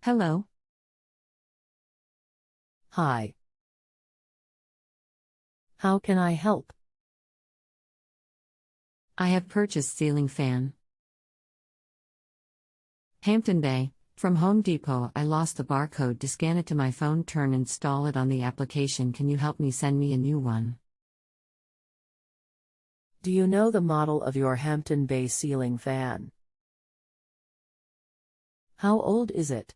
Hello. Hi. How can I help? I have purchased ceiling fan. Hampton Bay. From Home Depot. I lost the barcode to scan it to my phone, install it on the application. Can you help me send me a new one? Do you know the model of your Hampton Bay ceiling fan? How old is it?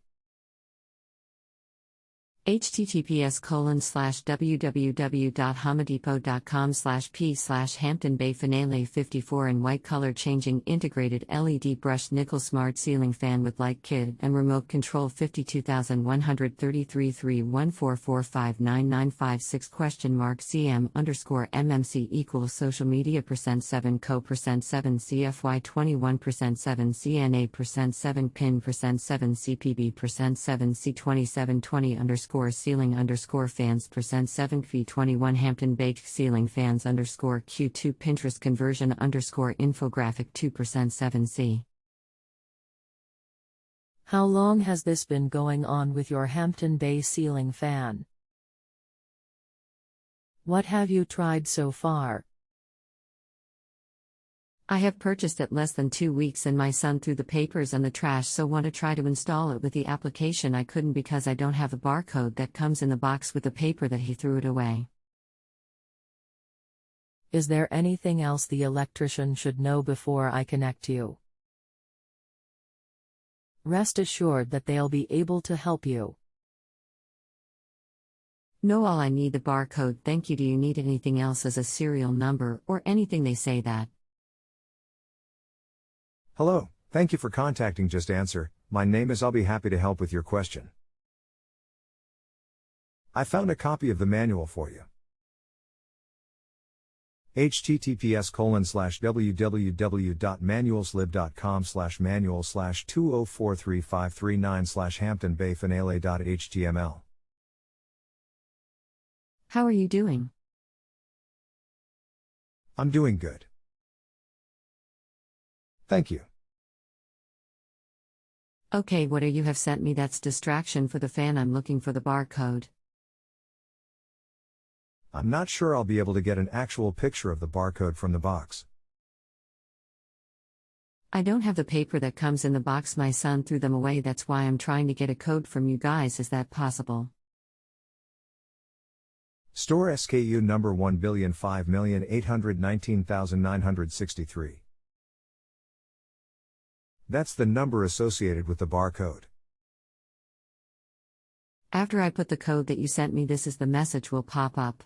https://www.homedepot.com/p/Hampton Bay Finale 54 in white color, changing integrated LED brushed nickel smart ceiling fan with light kit and remote control 5213334599556 ? CM_MMC equals social media %7 co %7 CFY 21% 7 CNA %7 PIN %7 CPB %7 C2720 ceiling fans %7 V21 Hampton Bay ceiling fans _Q2 Pinterest conversion infographic 2% 7 C. How long has this been going on with your Hampton Bay ceiling fan? What have you tried so far? I have purchased it less than 2 weeks and my son threw the papers and the trash, so want to try to install it with the application. I couldn't because I don't have a barcode that comes in the box with the paper that he threw it away. Is there anything else the electrician should know before I connect you? Rest assured that they'll be able to help you. No, all I need the barcode, thank you. Do you need anything else as a serial number or anything they say that? Hello, thank you for contacting Just Answer. My name is. I'll be happy to help with your question. I found a copy of the manual for you. https://www.manualslib.com/manual/20435339/Hampton Bay Finale.html. How are you doing? I'm doing good. Thank you. Okay, what you have sent me, that's distraction for the fan. I'm looking for the barcode. I'm not sure I'll be able to get an actual picture of the barcode from the box. I don't have the paper that comes in the box. My son threw them away. That's why I'm trying to get a code from you guys. Is that possible? Store SKU number 1,005,819,963. That's the number associated with the barcode. After I put the code that you sent me, this is the message will pop up.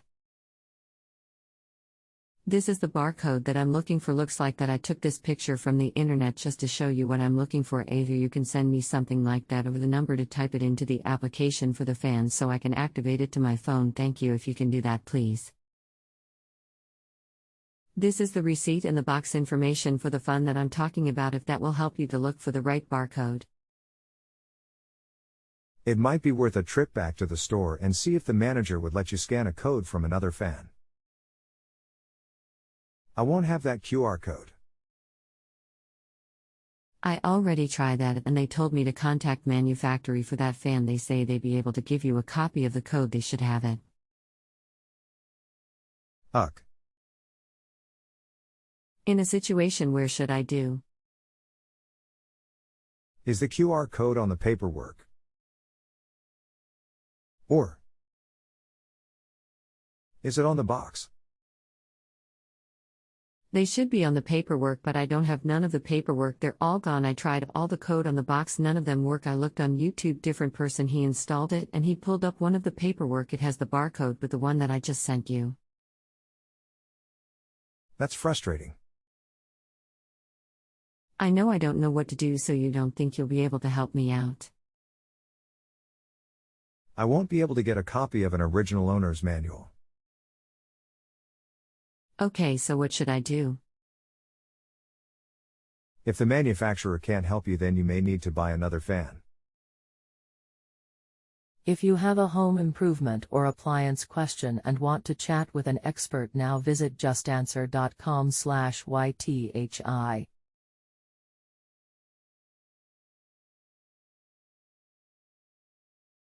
This is the barcode that I'm looking for. Looks like that I took this picture from the internet just to show you what I'm looking for. Either you can send me something like that over the number to type it into the application for the fan so I can activate it to my phone. Thank you if you can do that, please. This is the receipt and the box information for the fund that I'm talking about, if that will help you to look for the right barcode. It might be worth a trip back to the store and see if the manager would let you scan a code from another fan. I won't have that QR code. I already tried that and they told me to contact manufacturer for that fan. They say they'd be able to give you a copy of the code. They should have it. Ugh. In a situation where should I do? Is the QR code on the paperwork? Or is it on the box? They should be on the paperwork, but I don't have none of the paperwork. They're all gone. I tried all the code on the box, none of them work. I looked on YouTube, different person, he installed it and he pulled up one of the paperwork. It has the barcode with the one that I just sent you. That's frustrating. I know I don't know what to do, so you don't think you'll be able to help me out? I won't be able to get a copy of an original owner's manual. Okay, so what should I do? If the manufacturer can't help you, then you may need to buy another fan. If you have a home improvement or appliance question and want to chat with an expert now, visit justanswer.com/YTHI.